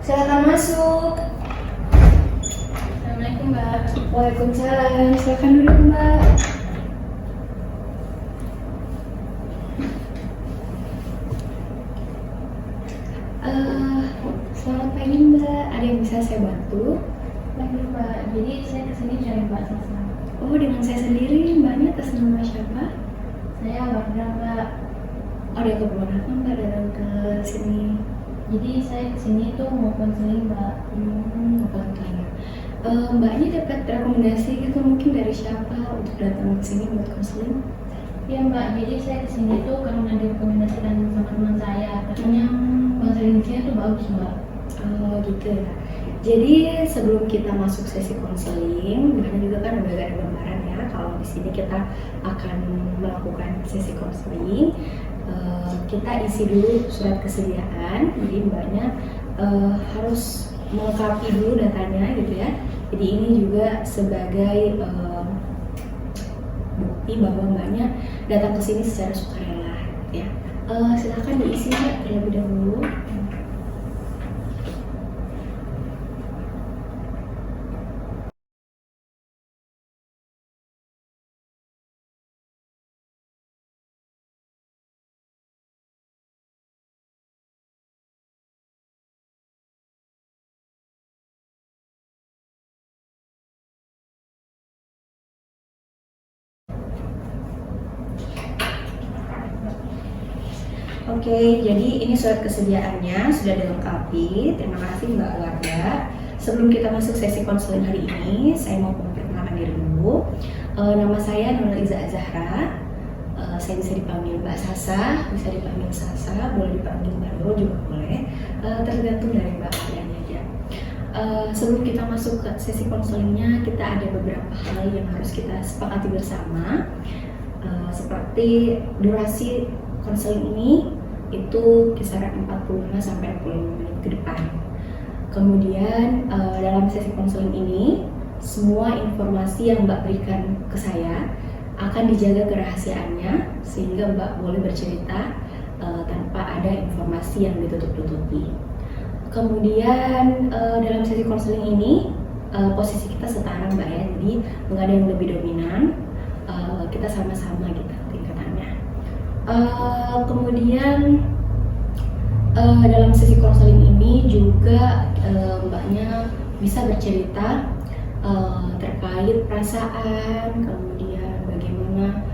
Silakan masuk. Assalamualaikum Mbak. Waalaikumsalam. Silakan duduk Mbak. Selamat pagi Mbak. Ada yang bisa saya bantu? Pagi Mbak. Jadi saya kesini cari Mbak Sasa. Oh, dengan saya sendiri. Mbaknya atas nama siapa? Saya warga Mbak. Oh, ada keperluan apa Mbak datang ke sini? Jadi saya kesini tuh mau konseling Mbak. Konseling. Mbaknya dapat rekomendasi gitu mungkin dari siapa untuk datang ke sini buat konseling? Iya Mbak. Jadi saya kesini tuh karena direkomendasikan sama teman saya. Katanya konseling di sini tuh bagus Mbak. Oh gitu ya. Jadi sebelum kita masuk sesi konseling, makanya juga kan udah ada gambaran ya kalau di sini kita akan melakukan sesi konseling. Kita isi dulu surat kesediaan, jadi mbaknya harus melengkapi dulu datanya gitu ya. Jadi ini juga sebagai bukti bahwa mbaknya datang ke sini secara sukarela ya. Silakan diisi Mbak terlebih dahulu. Oke, jadi ini surat kesediaannya sudah dilengkapi. Terima kasih Mbak Warda. Sebelum kita masuk sesi konseling hari ini, saya mau memperkenalkan diri dulu. Nama saya Nurul Iza Zahra. Saya bisa dipanggil Mbak Sasa, bisa dipanggil Sasa, boleh dipanggil Mbak Nurul juga boleh. Tergantung dari Mbak kalian aja. Sebelum kita masuk ke sesi konselingnya, kita ada beberapa hal yang harus kita sepakati bersama. Seperti durasi konseling ini itu kisaran 45 sampai 65 menit ke depan. Kemudian dalam sesi konseling ini semua informasi yang Mbak berikan ke saya akan dijaga kerahasiaannya sehingga Mbak boleh bercerita tanpa ada informasi yang ditutup-tutupi. Kemudian dalam sesi konseling ini posisi kita setara Mbak ya, jadi nggak ada yang lebih dominan, kita sama-sama gitu tingkatannya. Kemudian dalam sesi konseling ini juga mbaknya bisa bercerita terkait perasaan, kemudian bagaimana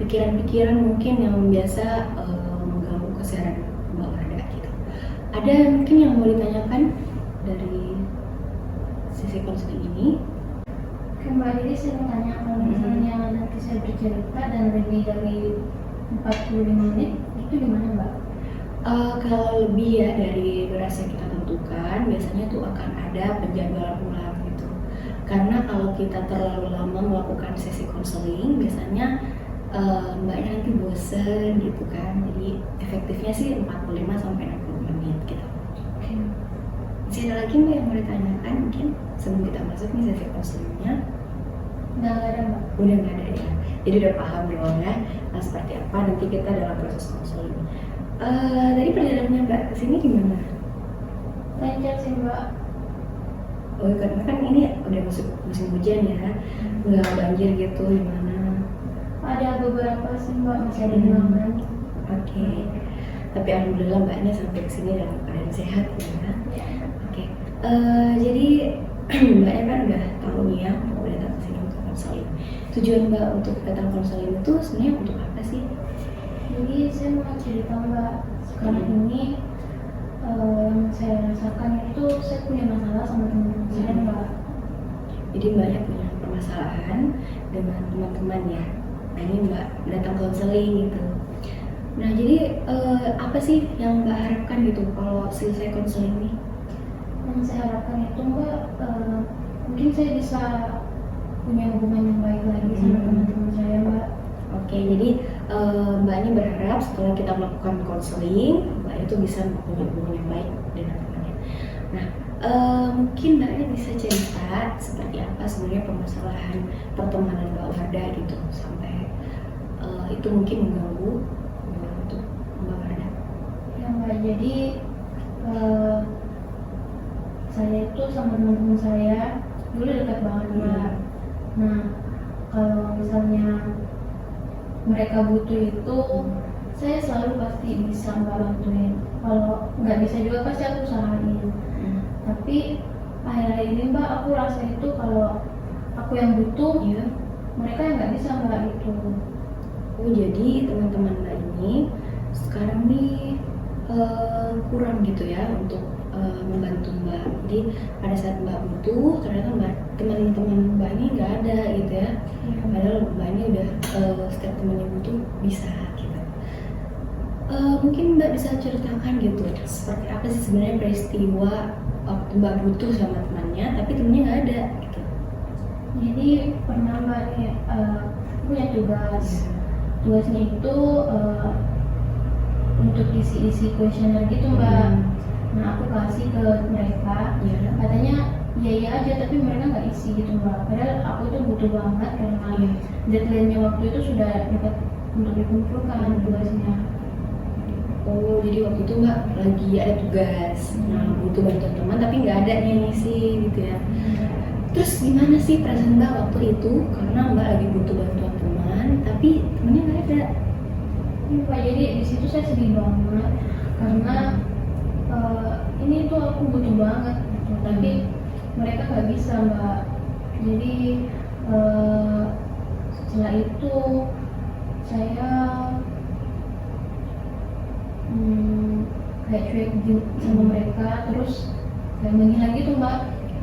pikiran-pikiran mungkin yang biasa mengganggu keseharian Mbak Warda gitu. Ada mungkin yang mau ditanyakan dari sesi konseling ini? Mbak, jadi saya mau tanya kalau misalnya nanti saya bercerita dan lebih dari 45 menit itu gimana Mbak? Kalau lebih ya dari durasi yang kita tentukan, biasanya tuh akan ada penjadwalan ulang gitu. Karena kalau kita terlalu lama melakukan sesi konseling, biasanya mbaknya nanti bosen gitu kan. Jadi efektifnya sih 45 sampai 60 menit gitu. Masih ada lagi Mbak yang mau ditanyakan mungkin sebelum kita masuk nih sesi konselingnya? Nggak ada Mbak. Udah nggak ada ya. Jadi udah paham dong ya seperti apa nanti kita dalam proses konseling. Tadi perjalanannya Mbak kesini gimana? Lancar sih Mbak. Oh karena kan ini udah masuk musim hujan ya, nggak banjir gitu gimana? Ada beberapa sih Mbak, masih ada genangan. Oke. Tapi alhamdulillah mbaknya sampai kesini dalam keadaan sehat ya. Oke. Jadi mbaknya kan udah tahu nih ya mau datang ke sini untuk konseling. Tujuan mbak untuk datang konseling itu sebenarnya untuk apa sih? Jadi saya mau cerita Mbak, sekarang ini yang saya rasakan itu saya punya masalah sama teman-teman saya Mbak. Jadi mbaknya punya permasalahan dengan teman-teman ya. Nah ini mbak datang konseling gitu. Nah jadi apa sih yang mbak harapkan gitu kalau selesai konseling ini? Yang saya harapkan itu Mbak, mungkin saya bisa punya hubungan yang baik lagi sama teman-teman saya Mbak. Oke, jadi mbaknya berharap setelah kita melakukan konseling, mbak itu bisa punya hubungan yang baik dengan temannya. Nah, mungkin mbaknya bisa cerita seperti apa sebenarnya permasalahan pertemanan Mbak Warda gitu sampai itu mungkin mengganggu untuk Mbak Warda. Ya Mbak, jadi eh, saya itu sama teman-teman saya dulu dekat banget Mbak. Nah, kalau misalnya mereka butuh itu, saya selalu pasti bisa Mbak bantuin. Kalau nggak bisa juga pasti aku usahain. Tapi akhir-akhir ini Mbak, aku rasa itu kalau aku yang butuh, mereka yang nggak bisa Mbak gitu. Oh, jadi teman-teman Mbak ini sekarang nih kurang gitu ya untuk membantu Mbak. Jadi pada saat Mbak butuh, ternyata teman-teman Mbak ini nggak ada gitu ya. Padahal Mbak ini udah setiap temannya butuh bisa gitu. Mungkin Mbak bisa ceritakan gitu seperti apa sih sebenarnya peristiwa waktu Mbak butuh sama temannya, tapi temannya nggak ada gitu. Jadi pernah Mbak nih punya tugasnya itu untuk isi kuesioner gitu Mbak. Nah aku kasih ke mereka, katanya iya aja, tapi mereka nggak isi gitu Mbak. Padahal aku tuh butuh banget karena deadline-nya waktu itu sudah dekat untuk dikumpulkan tugasnya. Oh, jadi waktu itu Mbak lagi ada tugas, nah butuh bantuan teman tapi nggak ada nih ngisi gitu ya. Terus gimana sih perasaan Mbak waktu itu? Karena Mbak lagi butuh bantuan teman, tapi temennya nggak ada. Iya Pak, jadi di situ saya sedih banget karena ini tuh aku butuh banget gitu. Tapi mereka nggak bisa Mbak. Jadi setelah itu saya kayak cuek sama mereka, terus kayak menghilang gitu Mbak,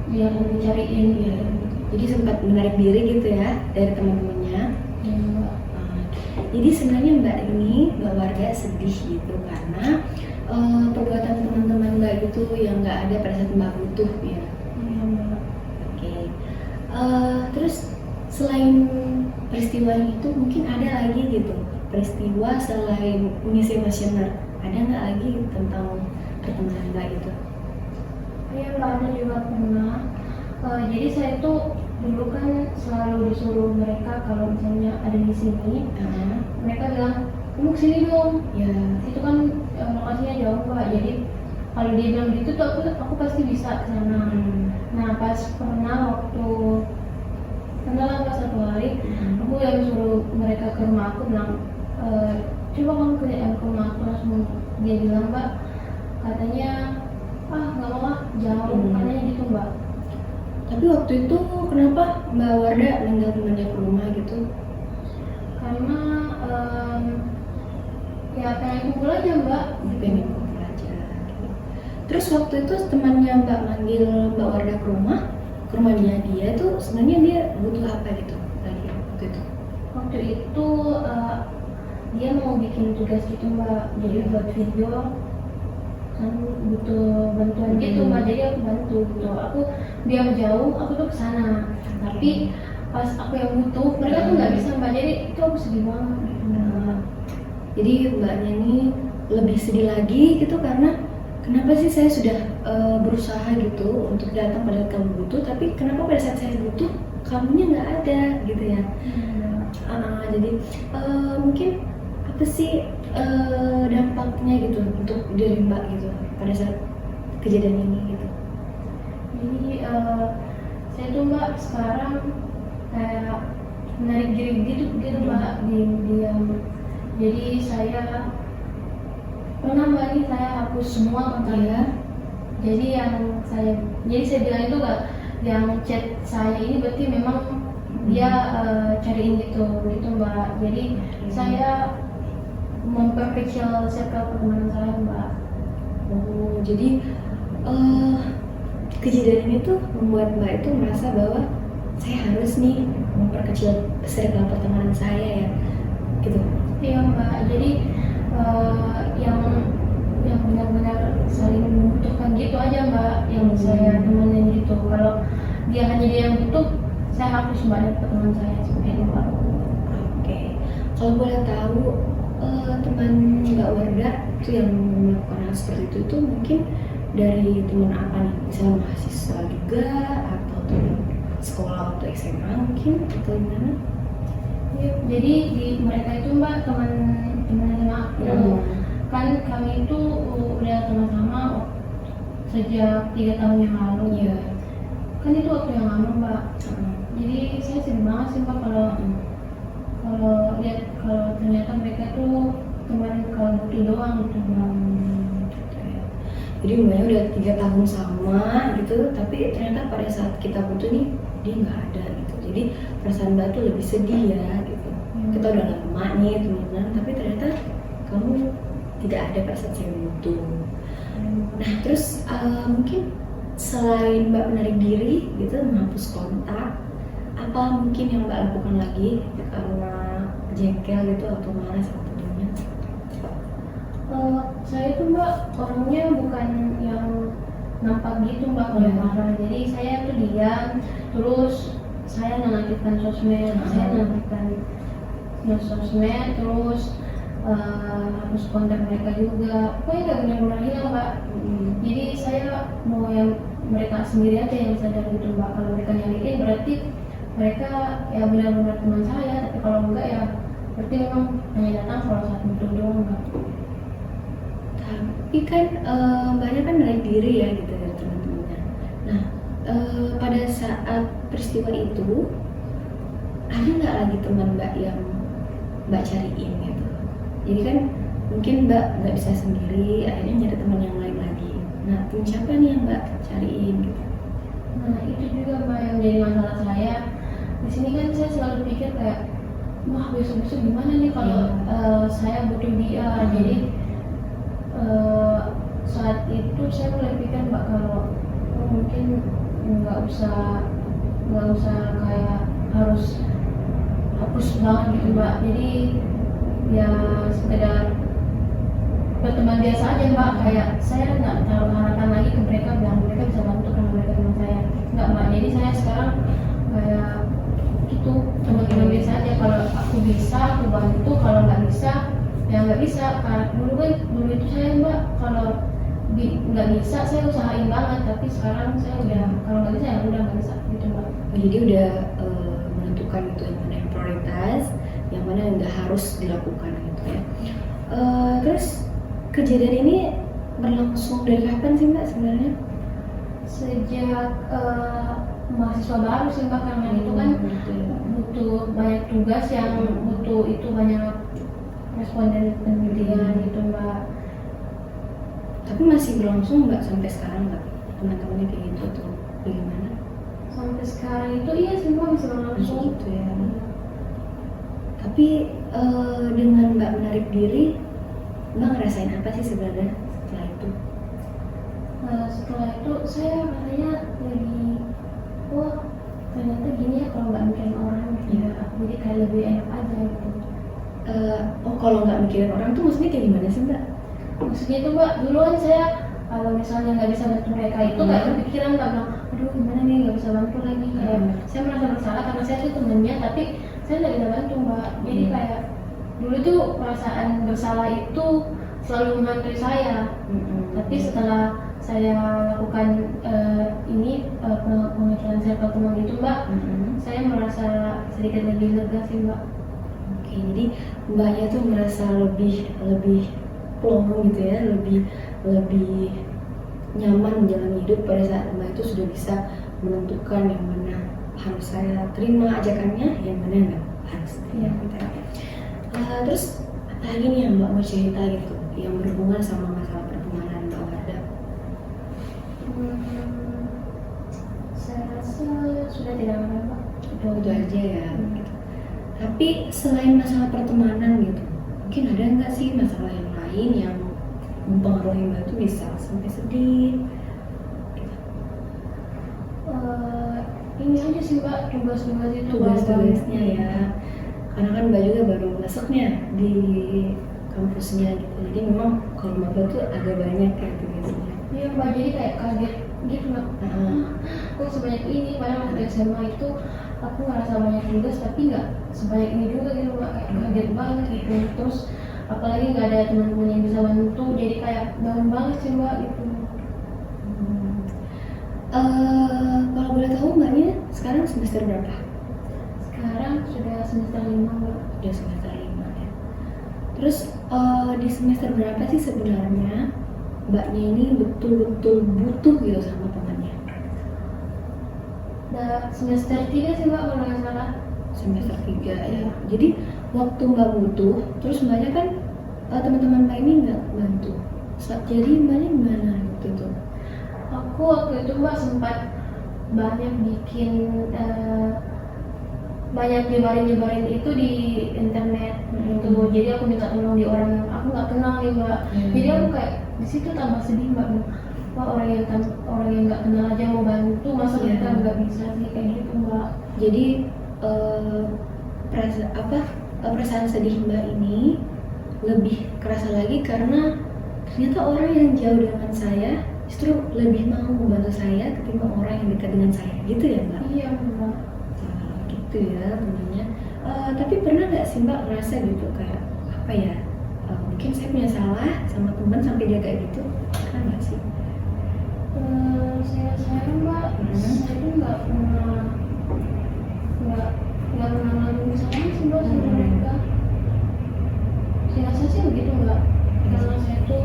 yang dicariin gitu. Jadi sempat menarik diri gitu ya dari teman-temannya. Jadi sebenarnya Mbak warga sedih gitu karena perbuatan teman-teman Mbak itu yang nggak ada pada saat Mbak butuh ya. Iya Mbak. Oke. Terus selain peristiwa itu mungkin ada lagi gitu peristiwa selain mengisi kuesioner, ada nggak lagi tentang pertemanan Mbak itu? Iya Mbak, ada juga pernah. Jadi saya tuh dulu kan selalu disuruh mereka kalau misalnya ada di sini, mereka bilang kamu kesini dong. Ya. Itu kan lokasinya jauh Mbak. Jadi kalau dia bilang gitu tuh aku pasti bisa ke sana. Nah pas pernah waktu pas satu hari, aku yang suruh mereka ke rumah aku bilang coba kamu ke rumah aku, langsung dia bilang Mbak, katanya nggak mau lah, jauh, katanya gitu Mbak. Tapi waktu itu kenapa Mbak Warda ninggal temannya ke rumah gitu? Karena ya pengen kumpul aja Mbak. Pengen kumpul aja. Terus waktu itu temannya Mbak manggil Mbak Warda ke rumahnya dia tuh sebenarnya dia butuh apa gitu lagi waktu itu? Waktu itu dia mau bikin tugas gitu Mbak, jadi buat video kan butuh bantuan gitu Mbak, jadi aku bantu gitu. Aku biar jauh aku tuh kesana, tapi pas aku yang butuh mereka tuh nggak bisa Mbak, jadi itu aku sedih banget. Jadi Mbaknya ini lebih sedih lagi gitu karena kenapa sih saya sudah berusaha gitu untuk datang pada kamu butuh, tapi kenapa pada saat saya butuh kamunya nggak ada gitu ya? Jadi mungkin apa sih dampaknya gitu untuk diri Mbak gitu pada saat kejadian ini gitu? Jadi saya tuh Mbak sekarang kayak menarik diri gitu Mbak, diam. Jadi saya pernah Mbak ini saya hapus semua kontaknya. Jadi saya bilang itu gak, yang chat saya ini berarti memang dia cariin gitu Mbak. Jadi saya memperkecil circle pertemanan saya Mbak. Oh, jadi kejadian ini tuh membuat Mbak itu merasa bahwa saya harus nih memperkecil circle pertemanan saya ya, gitu. Iya Mbak. Jadi yang benar-benar saling membutuhkan gitu aja Mbak, yang saya temenin gitu. Kalau dia hanya dia yang butuh, saya hapus Mbak dari teman saya seperti itu Mbak. Oke. Kalau boleh tahu teman Mbak Warda itu yang melakukan hal seperti itu mungkin dari teman apa nih? Misalnya mahasiswa juga atau teman sekolah atau SMA mungkin atau gimana? Ya, jadi di mereka itu Mbak teman SMA aku. Kan kami itu udah sama-sama sejak 3 tahun yang lalu. Iya. Kan itu waktu yang lama mbak. Jadi saya sedih banget sih mbak kalau lihat kalau ternyata mereka tuh kemarin kalau butuh doang gitu mbak. Jadi mbaknya udah 3 tahun sama gitu, tapi ternyata pada saat kita butuh nih dia nggak ada gitu. Jadi perasaan mbak tuh lebih sedih ya gitu. Kita udah lama nih temenan, tapi ternyata kamu tidak ada pada saat saya butuh. Nah terus mungkin selain mbak menarik diri gitu, menghapus kontak, apa mungkin yang mbak lakukan lagi karena jengkel gitu atau marah sama temennya? Saya tuh mbak orangnya bukan yang nampak gitu mbak kalau marah. Jadi saya tuh diam, terus saya nonaktifkan sosmed, terus hapus kontak mereka juga. Pokoknya nggak benar-benar hilang mbak. Jadi saya mau yang mereka sendiri aja yang sadar gitu mbak. Kalau mereka nyariin berarti mereka ya benar-benar teman saya. Tapi kalau enggak ya berarti memang hanya datang kalau saat butuh doang mbak. Tapi kan mbaknya kan menarik diri ya gitu dari teman-temannya. Nah pada saat peristiwa itu ada nggak lagi teman mbak yang mbak cariin gitu? Jadi kan mungkin mbak nggak bisa sendiri, akhirnya nyari teman yang lain lagi. Nah teman siapa nih yang mbak cariin gitu? Nah itu juga mbak yang jadi masalah saya. Di sini kan saya selalu pikir kayak, wah besok-besok gimana nih kalau saya butuh dia. Jadi saat itu saya mulai pikir mbak kalau mungkin nggak usah kayak harus hapus banget gitu mbak. Jadi ya sekedar berteman biasa aja mbak. Kayak saya nggak taruh harapan lagi ke mereka biar mereka bisa bantu karena mereka teman saya. Nggak mbak. Jadi saya sekarang kayak gitu teman-teman biasa aja. Kalau aku bisa aku bantu, kalau nggak bisa ya nggak bisa. Karena dulu itu saya mbak kalau nggak bisa saya usahain banget, tapi sekarang saya udah kalau nggak bisa ya udah nggak bisa gitu mbak. Jadi udah menentukan itu yang mana yang prioritas, yang mana yang nggak harus dilakukan gitu ya. Terus kejadian ini berlangsung dari kapan sih mbak sebenarnya? Sejak mahasiswa baru sih mbak, karena itu kan butuh banyak tugas yang butuh itu banyak responden penelitian gitu mbak. Tapi masih berlangsung nggak sampai sekarang mbak? Teman-temannya kayak gitu atau bagaimana? Sampai sekarang itu iya semua bisa berlangsung gitu ya. Tapi dengan mbak menarik diri, mbak ngerasain apa sih sebenarnya setelah itu? Setelah itu saya rasanya lebih, wah ternyata gini ya kalau nggak mikirin orang gitu ya. Jadi kayak lebih enak aja gitu. Kalau nggak mikirin orang tuh maksudnya kayak gimana sih mbak? Maksudnya itu mbak, duluan saya kalau misalnya nggak bisa bantu mereka itu nggak kepikiran, nggak bilang aduh gimana nih nggak bisa bantu lagi. Kayak saya merasa bersalah karena saya tuh temennya tapi saya nggak bisa bantu mbak. Jadi kayak dulu tuh perasaan bersalah itu selalu menghantui saya. Tapi setelah saya lakukan pengecekan sampel teman itu mbak, saya merasa sedikit lebih lega sih mbak. Oke, jadi mbaknya tuh merasa lebih plong gitu ya, lebih nyaman menjalani hidup pada saat mbak itu sudah bisa menentukan yang mana harus saya terima ajakannya, yang mana enggak harus terima gitu ya. Terus apa lagi nih yang mbak mau cerita gitu yang berhubungan sama masalah pertemanan mbak Wardah? Saya rasa sudah tidak ada mbak. Itu aja ya. Gitu. Tapi selain masalah pertemanan gitu, mungkin ada nggak sih masalah yang lain yang mempengaruhi mbak itu bisa sampai sedih? Gitu. Ini aja sih mbak, tugas-tugas itu. Tugas-tugasnya ya, karena kan mbak juga baru masuknya di kampusnya gitu, jadi memang kalau mbak tuh agak banyak kayak tugasnya. Iya mbak, jadi kayak kaget gitu mbak. Kok sebanyak ini, padahal waktu SMA itu aku ngerasa banyak tugas tapi nggak sebanyak ini juga gitu mbak. Kayak kaget banget gitu. Terus apalagi nggak ada teman-teman yang bisa bantu, jadi kayak down banget sih mbak gitu. Kalau boleh tahu mbaknya sekarang semester berapa? Sekarang sudah semester 5 mbak. Udah semester 5 ya. Terus di semester berapa sih sebenarnya mbaknya ini betul-betul butuh gitu sama temannya? Udah semester 3 sih mbak kalau nggak salah. Semester 3 ya. Jadi waktu mbak butuh, terus mbaknya kan teman-teman mbak ini nggak bantu. Jadi mbaknya gimana waktu itu? Aku waktu itu mbak sempat banyak bikin banyak nyebarin itu di internet gitu. Jadi aku minta tolong di orang yang aku nggak kenal ya mbak. Jadi aku kayak di situ tambah sedih mbak. Wah, orang yang nggak kenal aja mau bantu, masa kita nggak bisa sih kayak gitu mbak. Jadi perasaan sedih mbak ini lebih kerasa lagi karena ternyata orang yang jauh dengan saya justru lebih mau membantu saya ketimbang orang yang dekat dengan saya, gitu ya mbak? Iya mbak. Gitu ya temennya. Tapi pernah nggak sih mbak ngerasa gitu kayak apa ya? Mungkin saya punya salah sama teman sampai dia kayak gitu, pernah nggak sih? Saya mbak, saya tuh nggak pernah ngalamin misalnya sih mbak sama mereka. Saya rasa sih begitu mbak, karena saya tuh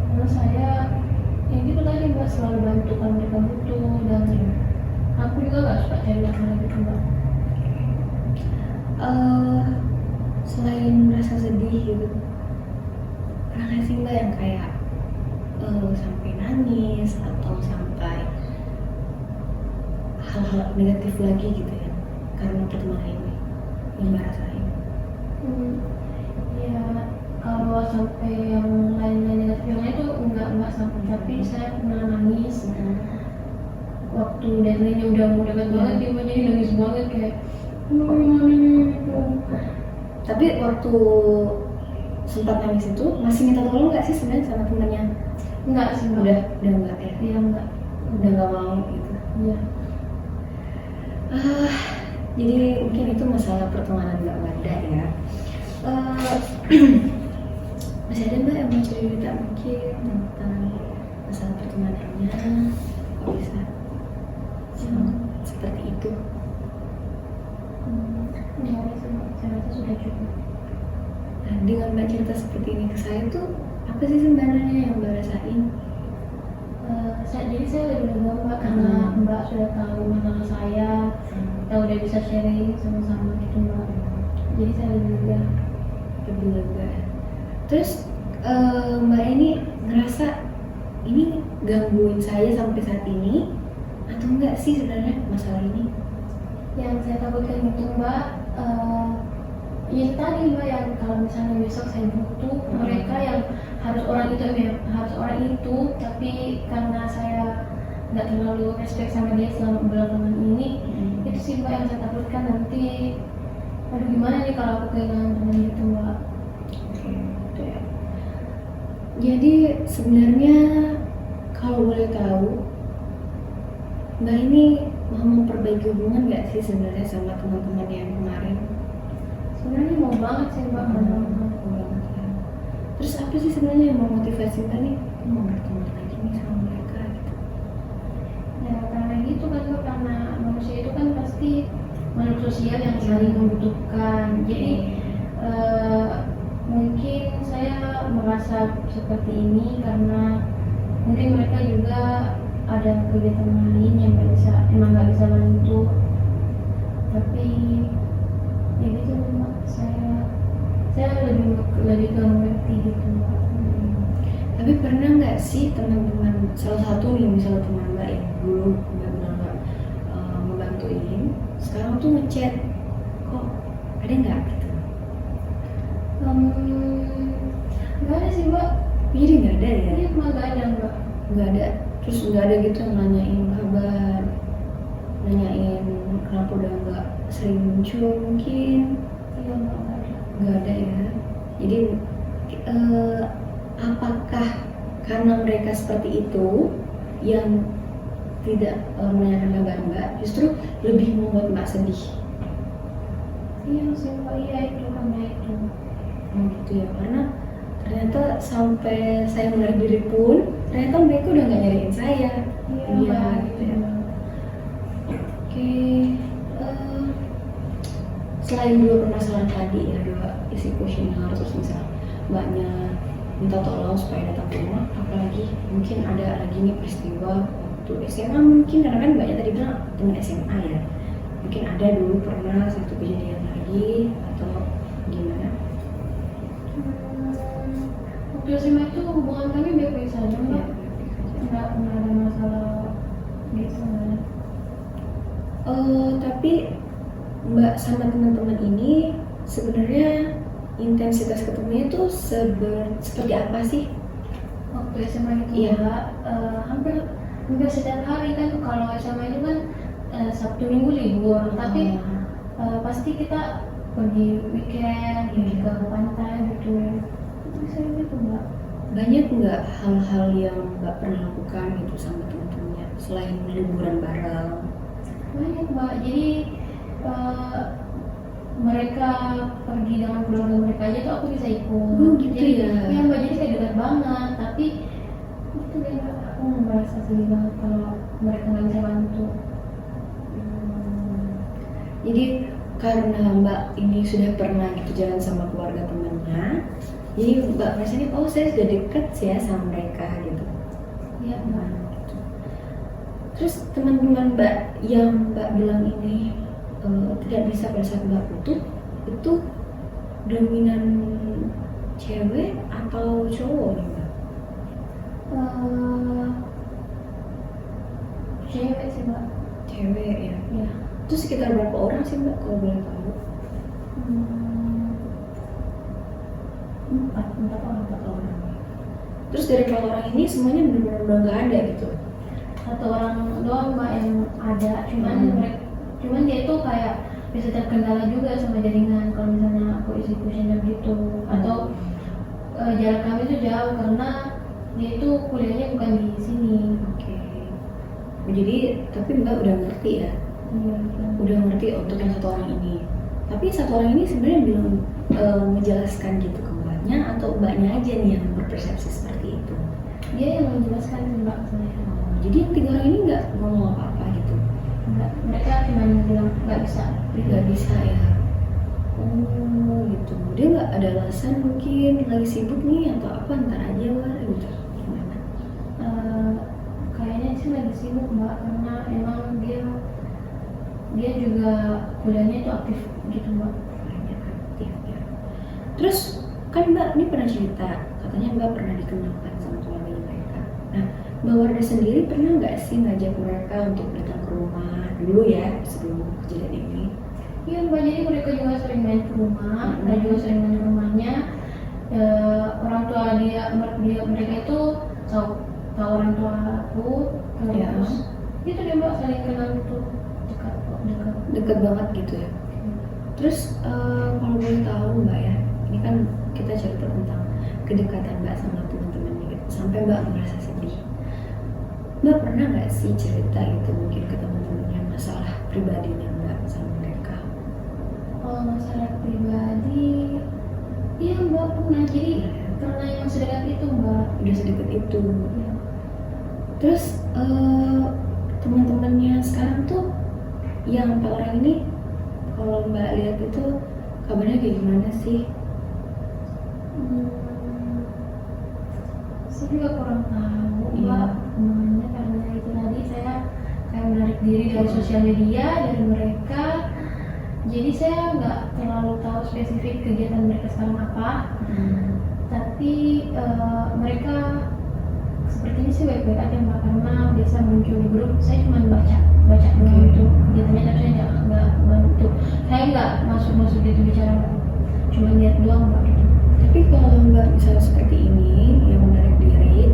karena saya yang gitu tadi mbak, selalu bantu kalau mereka butuh, dan aku juga nggak suka cari masalah gitu mbak. Selain rasa sedih gitu, pernah nggak sih mbak yang kayak sampai nangis atau sampai hal-hal negatif lagi gitu ya karena pertemanan ini yang mbak rasain? Ya kalau sampai yang lain-lain negatifnya itu enggak sampai, tapi saya pernah nangis waktu deadline-nya udah mau dekat banget, dia jadi nangis banget kayak gitu. Tapi waktu sempat nangis itu masih minta tolong nggak sih sebenarnya sama temannya? Enggak sih mbak. Udah enggak ya? Iya enggak. Udah nggak mau gitu. Iya. Jadi mungkin itu masalah pertemanan Mbak Wanda ya. Masih ada Mbak yang mau cerita mungkin tentang masalah pertemanannya? Kok bisa seperti itu? Enggak sih mbak, saya rasa sudah cukup. Nah, dengan Mbak cerita seperti ini ke saya tuh apa sih sebenarnya yang Mbak rasain? Jadi saya lebih lega mbak karena mbak sudah tahu masalah saya, kita udah bisa sharing sama-sama gitu mbak. Jadi saya lebih lega. Lebih lega. Terus Mbak ini ngerasa ini gangguin saya sampai saat ini atau enggak sih sebenarnya masalah ini? Yang saya takutkan itu mbak, ya tadi mbak, yang kalau misalnya besok saya butuh mereka yang harus orang itu, tapi karena saya nggak terlalu respect sama dia selama belakangan ini, itu sih mbak yang saya takutkan nanti. Aduh gimana nih kalau aku kehilangan teman gitu mbak. Oke, gitu ya. Jadi sebenarnya kalau boleh tahu, Mbak ini mau memperbaiki hubungan nggak sih sebenarnya sama teman-teman yang kemarin? Sebenarnya mau banget sih mbak. Mau banget ya. Terus apa sih sebenarnya yang memotivasi Mbak nih mau berteman lagi nih sama mereka gitu? Ya karena gitu kan mbak, karena manusia itu kan pasti makhluk sosial yang saling membutuhkan. Jadi mungkin saya merasa seperti ini karena mungkin mereka juga ada kegiatan lain yang emang nggak bisa bantu, tapi ya gitu mbak, saya lebih ke mengerti gitu mbak. Tapi pernah nggak sih teman-teman, salah satu nih misalnya teman Mbak yang dulu benar-benar ngebantuin, sekarang tuh ngechat, kok ada nggak gitu? Nggak ada sih mbak. Jadi nggak ada ya? Iya emang nggak ada mbak. Nggak ada. Terus nggak ada gitu yang nanyain kabar, nanyain kenapa udah nggak sering muncul mungkin? Iya mbak, nggak ada. Nggak ada ya. Jadi apakah karena mereka seperti itu yang tidak menanyakan kabar Mbak justru lebih membuat Mbak sedih? Iya sih mbak, iya itu karena itu. Gitu ya, karena ternyata sampai saya menarik diri pun ternyata mereka udah nggak nyariin saya. Iya gitu ya. Oke, selain dua permasalahan tadi ya, dua isi kuesioner terus misalnya mbaknya minta tolong supaya datang ke rumah, apalagi mungkin ada lagi nih peristiwa waktu SMA mungkin, karena kan mbaknya tadi bilang teman SMA ya, mungkin ada dulu pernah satu kejadian lagi atau gimana? Waktu SMA itu hubungan kami baik-baik saja mbak, nggak pernah ada masalah gitu nggak. Tapi mbak sama teman-teman ini sebenarnya intensitas ketemunya itu seperti apa sih? Waktu SMA itu Iya. mbak, hampir setiap hari kan. Kalau SMA itu kan Sabtu Minggu libur, tapi pasti kita pergi weekend, pergi ke pantai gitu. Bisa gitu mbak. Banyak nggak hal-hal yang mbak pernah lakukan gitu sama teman-temannya selain liburan bareng? Banyak mbak, jadi mereka pergi dengan keluarga mereka aja tuh aku bisa ikut. Oh, gitu Jadi ya? mbak, jadi kayak dekat banget, tapi itu kayak aku merasa sedih banget kalau mereka nggak bisa bantu. Jadi karena mbak ini sudah pernah gitu jalan sama keluarga temannya, jadi mbak rasanya oh saya sudah dekat sih ya sama mereka gitu. Iya mbak. Terus teman-teman mbak yang mbak bilang ini tidak bisa pada saat mbak putus, itu dominan cewek atau cowok nih mbak? Cewek sih mbak. Cewek ya. Ya. Itu sekitar berapa orang sih mbak kalau boleh tahu? Empat orang. Terus dari 4 orang ini semuanya benar-benar udah nggak ada gitu? Satu orang doang mbak yang ada, cuman dia itu kayak bisa terkendala juga sama jaringan kalau misalnya aku isi kuesioner gitu, atau jarak kami itu jauh karena dia itu kuliahnya bukan di sini. Oke. Jadi tapi mbak udah ngerti ya? Iya. Udah ngerti untuk yang 1 orang ini. Tapi 1 orang ini sebenarnya belum menjelaskan gitu ke mbaknya, atau mbaknya aja nih yang berpersepsi seperti itu? Dia yang menjelaskan ke mbak saya. Jadi yang 3 orang ini nggak ngomong apa-apa gitu? Enggak, mereka cuma bilang nggak bisa. Nggak bisa ya? Oh gitu. Dia nggak ada alasan mungkin lagi sibuk nih atau apa, ntar aja lah gitu? Gimana? Kayaknya sih lagi sibuk mbak, karena emang dia juga kuliahnya itu aktif gitu mbak. Banyak aktif ya. Terus kan mbak ini pernah cerita katanya mbak pernah dikenalkan sama keluarga mereka. Nah mbak Wardah sendiri pernah nggak sih ngajak mereka untuk datang ke rumah dulu ya sebelum kejadian ini? Iya mbak, jadi mereka juga sering main ke rumah, dan juga sering main ke rumahnya. Orang tua mereka itu tahu orang tua aku, terus itu dia mbak saling kenal gitu, dekat. Deket banget gitu ya. Terus kalau boleh tahu mbak ya, ini kan kita cerita tentang kedekatan mbak sama teman-temannya gitu, sampai mbak merasa sedih. Mbak pernah nggak sih cerita gitu mungkin ke teman-temannya masalah pribadinya mbak sama mereka? Kalau masalah pribadi, iya mbak pernah. Jadi karena yang sedekat itu mbak. Udah sedekat itu. Ya. Terus teman-temannya sekarang tuh yang 4 orang ini, kalau mbak lihat itu kabarnya kayak gimana sih? Saya juga kurang tahu Iya. mbak perkembangannya, karena itu tadi saya kayak menarik diri dari sosial media, dari mereka. Jadi saya nggak terlalu tahu spesifik kegiatan mereka sekarang apa. Tapi mereka sepertinya sih baik-baik aja mbak, karena biasa muncul di grup. Saya cuma baca doang itu kegiatannya, tapi saya nggak bantu. Saya nggak masuk gitu bicara, cuma lihat doang mbak gitu. Tapi kalau mbak misalnya seperti ini yang menarik diri,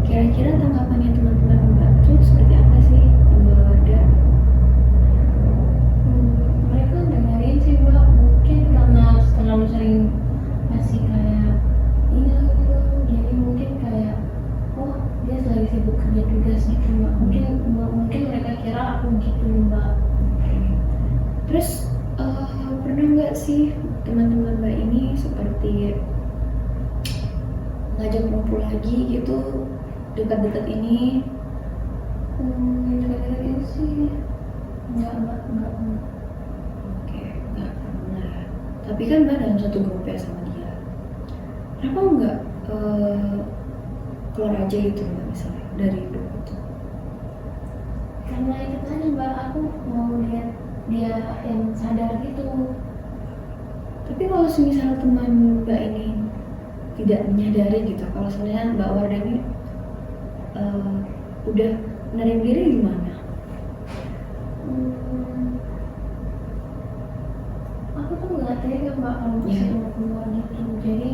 kira-kira tanggapannya teman-teman mbak itu seperti apa sih mbak Wardah? Mereka dengerin sih mbak, mungkin karena terlalu sering masih kayak iya gitu, jadi mungkin kayak oh dia lagi sibuk kerja tugas gitu mbak. Mungkin mereka kira aku gitu mbak. Terus pernah nggak sih teman-teman mbak ini seperti ngajak ngumpul lagi gitu dekat-dekat ini? Dekat-dekat ini sih enggak. Oke, nggak pernah. Tapi kan mbak dalam satu grup ya sama dia. Kenapa nggak keluar aja gitu mbak, misalnya dari hidup itu? Karena itu tadi mbak, aku mau lihat dia yang sadar gitu. Tapi kalau misalnya teman mbak ini tidak menyadari gitu, kalau sebenarnya mbak Wardah ini udah menarik diri, gimana? Aku tuh nggak tega mbak kalau misalnya mau keluar gitu. Jadi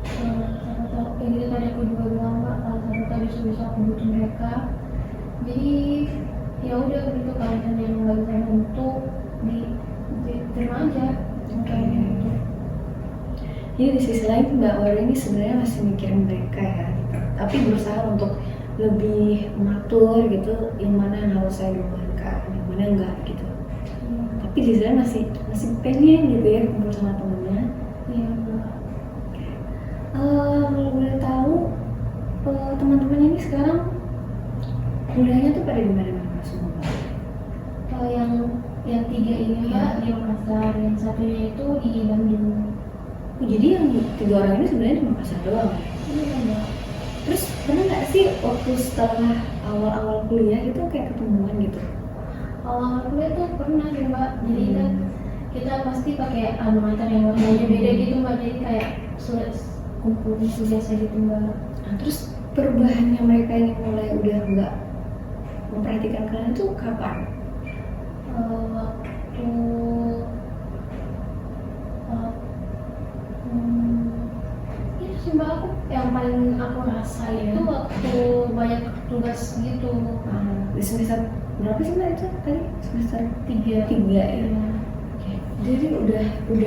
siapa tahu kayak gitu tadi aku juga bilang mbak, kalau siapa tahu bisa aku butuh mereka. Jadi ya udah gitu, kalian yang nggak bisa bantu diterima aja kayak gitu. Jadi di sisi lain mbak Wardah ini sebenarnya masih mikirin mereka ya, gitu. Tapi berusaha untuk lebih mengatur gitu, yang mana yang harus saya duluan, yang mana enggak gitu. Tapi di sisi lain masih pengen gitu ya kumpul sama temennya. Iya mbak. Kalau boleh tahu, teman-teman ini sekarang kuliahnya tuh pada di mana-mana semua? Kalau yang 3 ini mbak di Makassar, yang satunya itu di Bandung. Jadi yang 3 orang ini sebenarnya di Makassar doang ya? Iya mbak. Terus pernah nggak sih waktu setelah awal-awal kuliah itu kayak ketemuan gitu? Awal kuliah tuh pernah sih mbak. Jadi kan kita pasti pakai alma mater yang warnanya beda gitu mbak. Jadi kayak sulit kumpul biasa gitu mbak. Nah, terus perubahannya mereka ini mulai udah nggak memperhatikan kalian tuh kapan? Waktu itu sih mbak, aku yang paling aku rasa itu waktu banyak tugas gitu. Di semester berapa sih mbak itu tadi? Semester 3 ya? Jadi udah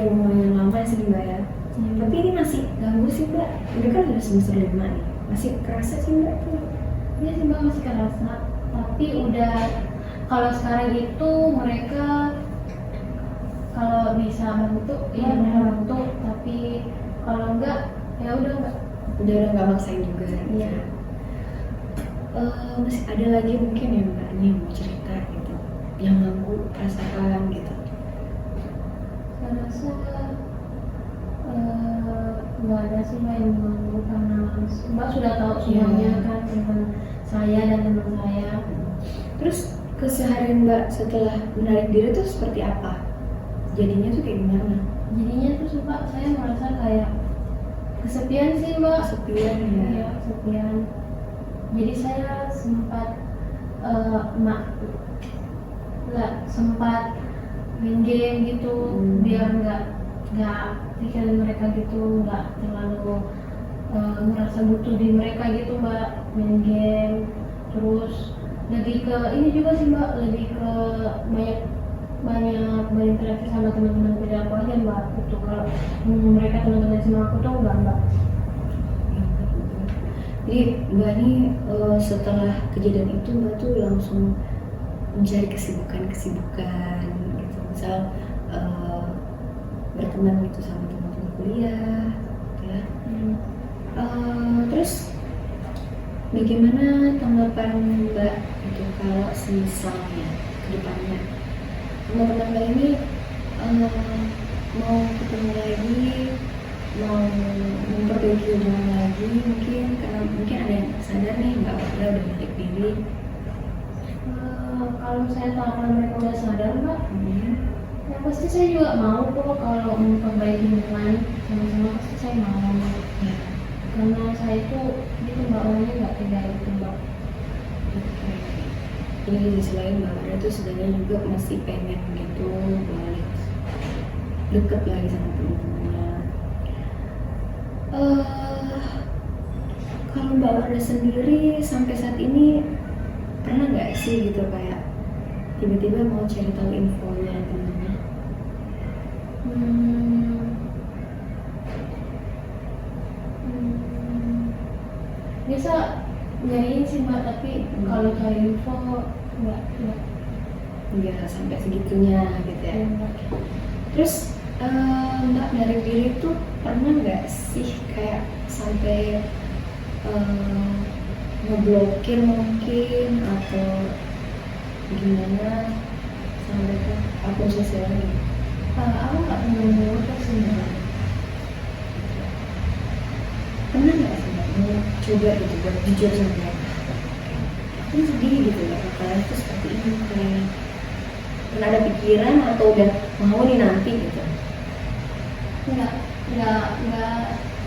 lumayan lama sih mbak ya. Tapi ini masih ganggu sih mbak, udah kan udah semester 5 nih, masih kerasa sih mbak tuh? Iya sih mbak, masih kerasa. Tapi udah, kalau sekarang itu mereka kalau bisa bantu ya mereka bantu, tapi kalau enggak ya udah enggak. Udah nggak maksain juga. Iya. Masih ada lagi mungkin ya mbak nih mau cerita gitu, yang ganggu perasaan gitu? Saya rasa nggak ada sih mbak yang mengganggu, karena mbak sudah tahu semuanya kan tentang saya dan teman saya. Terus keseharian mbak setelah menarik diri tuh seperti apa? Jadinya tuh kayak gimana? Jadinya tuh mbak, saya merasa kayak kesepian sih mbak. Kesepian ya? Iya, kesepian. Jadi saya sempat sempat main game gitu, biar nggak pikiran mereka gitu, nggak terlalu merasa butuh di mereka gitu mbak. Main game, terus lebih ke ini juga sih mbak, lebih ke banyak berinteraksi sama teman-teman kerja aku aja mbak. Itu kalau mereka teman-teman sama aku tuh enggak mbak. Jadi mbak ini setelah kejadian itu mbak tuh langsung mencari kesibukan gitu, misal berteman gitu sama teman-teman kuliah ya. Terus bagaimana tanggapan mbak itu kalau misalnya kedepannya teman-teman mbak ini mau ketemu lagi, mau memperbaiki hubungan lagi, mungkin karena mungkin ada yang sadar nih mbak Wardah udah menarik diri? Kalau saya tahu kalau mereka udah sadar mbak, ya pasti saya juga mau kok kalau memperbaiki hubungan sama-sama, pasti saya mau ya. Karena saya itu gitu mbak, orangnya nggak tega gitu mbak. Jadi di sisi lain mbak Wardah tuh sebenarnya juga masih pengen gitu balik deket lagi sama teman-temannya. Kalau mbak Wardah sendiri sampai saat ini pernah nggak sih gitu kayak tiba-tiba mau cari tahu infonya temennya? Biasa nyariin sih mbak, tapi kalau cari info nggak sampai segitunya gitu ya. Terus mbak dari diri tuh pernah nggak sih kayak sampai ngeblokir mungkin atau gimana sampai ke akun sosial gitu? Aku nggak pernah ngeblokir sih mbak. coba gitu buat jujur sama mereka. Aku sedih gitu ya, kalian tuh seperti ini kayak pernah ada pikiran atau udah mau nih nanti gitu? Enggak,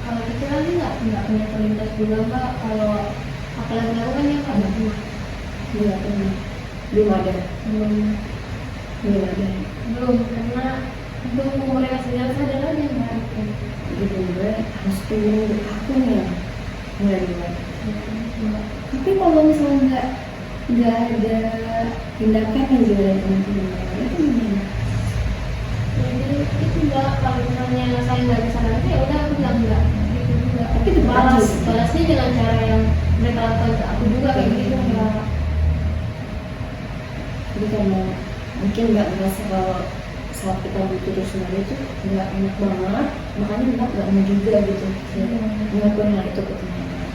kalau kita lagi enggak punya terlintas juga mbak. Kalau apalagi aku kan yang nggak pernah. Iya, belum ada. Belum, karena untuk mereka sendiri sadar aja mbak. Gitu gue harus tunggu aku nih yang mulai duluan. Tapi kalau misalnya nggak ada tindakan yang juga dari teman-teman itu gimana? Jadi itu mbak, kalau misalnya saya nggak bisa nanti ya udah aku bilang enggak gitu juga. Tapi tetap balasnya dengan cara yang mereka lakukan ke aku juga kayak gitu mbak. Jadi karena mungkin nggak merasa kalau saat kita butuh terus semuanya itu nggak enak banget, makanya nggak mau juga gitu ngelakuin hal itu ke teman-teman.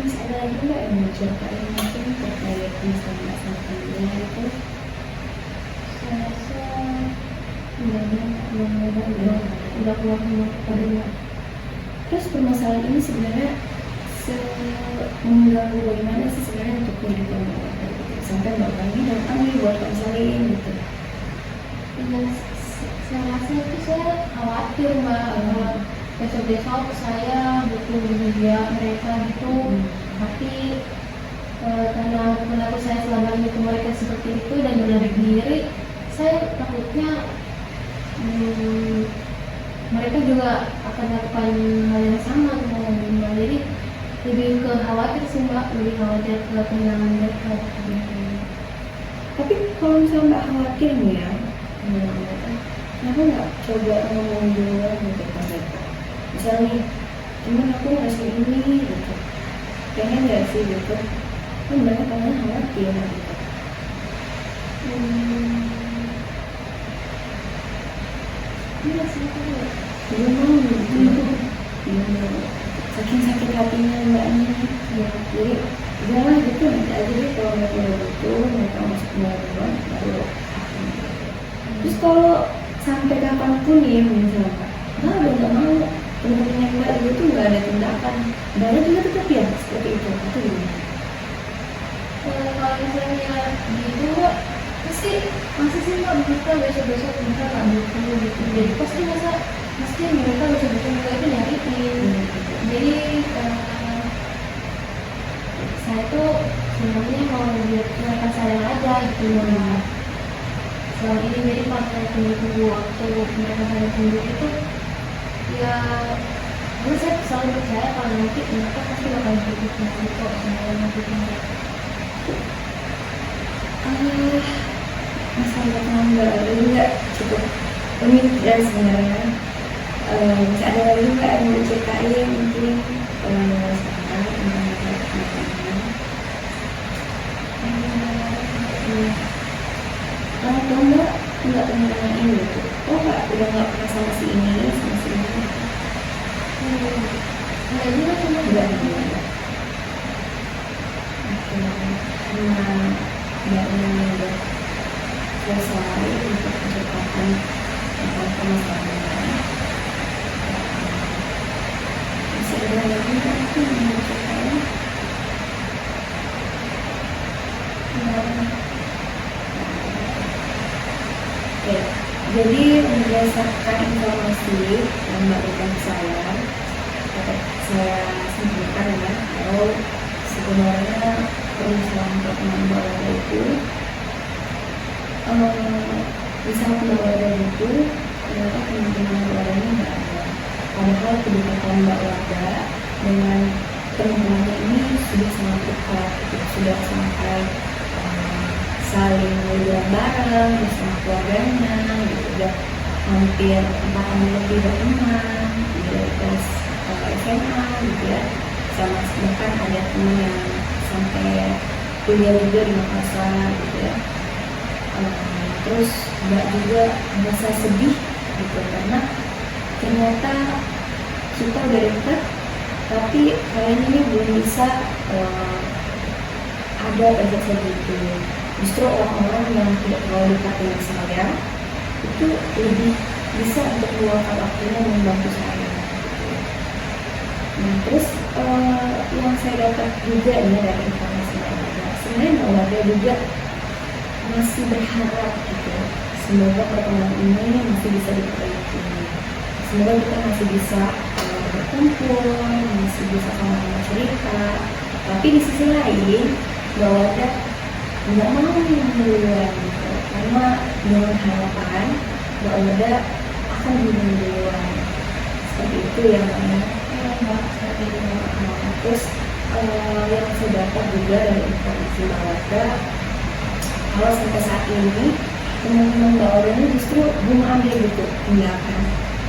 Masih ada lagi nggak yang mau ceritain mungkin terkait misalnya sama temennya itu? Saya rasa udah keluar semua tadinya. Terus permasalahan ini sebenarnya mengganggu bagaimana sih sebenarnya untuk kehidupan Mbak gitu. Sampai Mbak ini datang nih buat konseling gitu. Saya rasa itu saya khawatir mbak, besok saya butuh juga mereka gitu. Tapi karena perilaku saya selama ini ke mereka seperti itu dan menarik diri, saya takutnya mereka juga akan melakukan hal yang sama dengan mbak. Jadi lebih ke khawatir sih mbak, lebih khawatir ke kehilangan mereka. Tapi kalau misalnya Mbak khawatir nih ya, kenapa nggak coba ngomong dulu gitu ke mereka? Misalnya nih, temen aku ngasih ini gitu, pengen nggak sih gitu? Kan mereka kalian khawatir gitu. Iya sih, Belum mau gitu. Saking sakit hatinya Mbak ini ya, jadi udahlah gitu nanti aja deh kalau mereka udah butuh mereka masuk keluar baru aku. Terus kalau sampai kapanpun ya misalnya udah nggak mau temen-temennya Mbak itu tuh nggak ada tindakan, Mbaknya juga tetap ya seperti itu gimana? kalau misalnya gitu mbak, pasti sih mbak buka besok mereka nggak butuh gitu. Jadi pasti mereka besok juga itu nyariin. Jadi saya tuh sebenarnya mau lihat mereka sayang aja gitu mbak. Selama ini jadi pas saya tunggu waktu mereka sayang sendiri itu ya, dulu saya selalu percaya kalau nanti mereka pasti bakal butuh sendiri kok, saya nanti mereka. Masalah tangga juga cukup unik dan sebenarnya masih ada lagi Mbak yang mau ceritain mungkin sekarang tentang atau nggak temen-temen ini gitu. Oh Mbak udah nggak pernah sama si ini sama si ini. Nggak juga cuma Nggak ada. Karena Mbak ini udah selesai untuk menceritakan tentang permasalahan. Masih ada lagi kan yang mau ceritain? Oke, jadi berdasarkan informasi yang Mbak berikan saya, dapat saya simpulkan ya, kalau sebenarnya permasalahan pertemanan keluarga itu bisa keluarga itu ternyata kemungkinan keluarganya nggak ada. Padahal kedekatan Mbak Warga dengan teman-temannya ini sudah sangat dekat, sudah sampai saling liburan bareng bersama keluarganya, gitu. Udah hampir 4 tahun lebih berteman, dari kelas SMA gitu ya. Sama bahkan ada teman yang sampai kuliah juga di Makassar gitu ya. Terus Mbak juga merasa sedih gitu karena ternyata kita udah dekat tapi kalian ini belum bisa ada efek segitu. Justru orang-orang yang tidak terlalu dekat dengan saya itu lebih bisa untuk meluangkan waktunya membantu saya. Nah, terus yang saya dapat juga nih dari informasi keluarga, sebenarnya keluarga juga masih berharap gitu, semoga pertemuan ini masih bisa diperbaiki, semoga kita masih bisa berkumpul, masih bisa sama-sama cerita. Tapi di sisi lain keluarga nggak mau yang duluan gitu, karena dengan harapan keluarga akan duluan, seperti itu ya Mbak. Seperti itu. Nah, terus yang saya dapat juga dari informasi keluarga, kalau sampai saat ini teman-teman Mbak Oda ini justru belum ambil gitu tindakan,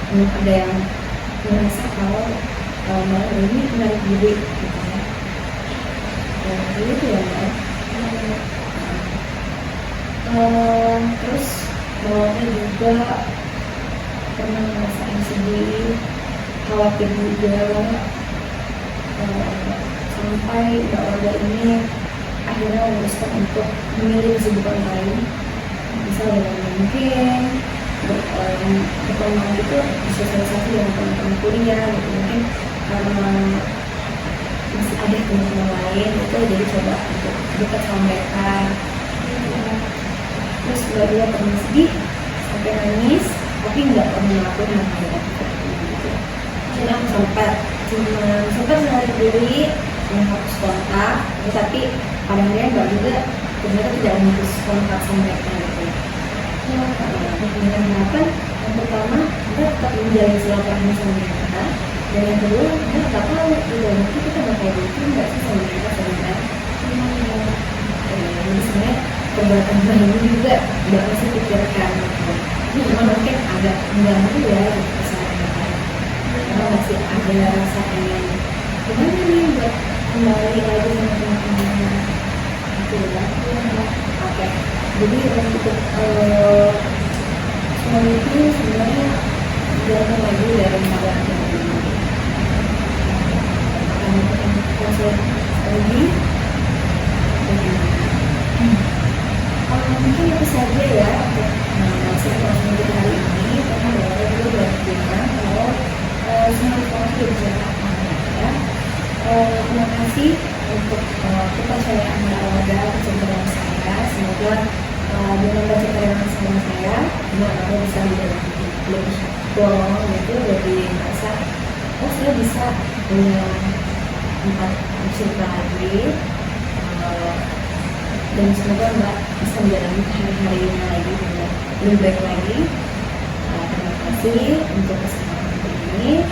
belum ada yang merasa kalau Mbak Oda ini menarik diri gitu ya. Itu ya Mbak. Terus Mbak Oda juga pernah ngerasain sedih, khawatir juga, sampai Mbak Oda ini akhirnya memutuskan untuk memilih kesibukan lain, misal dengan mungkin berkembang itu bersosialisasi dengan teman-teman kuliah gitu, mungkin karena masih ada teman-teman lain itu, jadi coba untuk dekat sama mereka. Terus Mbak Oda pernah sedih sampai nangis, tapi nggak pernah melakukan hal-hal seperti itu. Jadi aku sempat sehari menghapus kontak, tapi pada akhirnya Mbak juga ternyata tidak menghapus kontak sama mereka gitu. Dengan harapan yang pertama kita tetap menjalin silaturahmi sama mereka, dan yang kedua kita nggak tahu udah nanti kita bakal bikin nggak sih sama mereka sebenarnya. Jadi sebenarnya perbuatan ini juga nggak masih pikirkan gitu. Cuma mungkin agak mengganggu ya gitu kesehatan, karena masih ada rasa ingin gimana nih buat kembali lagi sama teman-teman gitu ya. Oke, jadi untuk semua itu sebenarnya jangan lagi dari sahabat ini. Konsul lagi. Mungkin itu saja ya untuk informasi kita hari ini, karena Mbak juga sudah bilang kalau semua informasi sudah dijelaskan ya. Terima kasih untuk kepercayaan Mbak Oda kecintaan saya. Semoga dengan kecintaan sama saya, Mbak Oda bisa lebih dorong gitu, lebih merasa oh saya bisa punya tempat cinta lagi, dan semoga Mbak bisa menjalani hari-harinya lagi dengan lebih baik lagi. Terima kasih untuk kesempatan ini.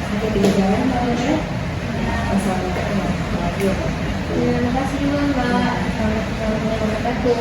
Sampai di jalan Mbak Oda. Wassalamualaikum warahmatullahi wabarakatuh. Terima kasih Mbak. Selamat wabarakatuh.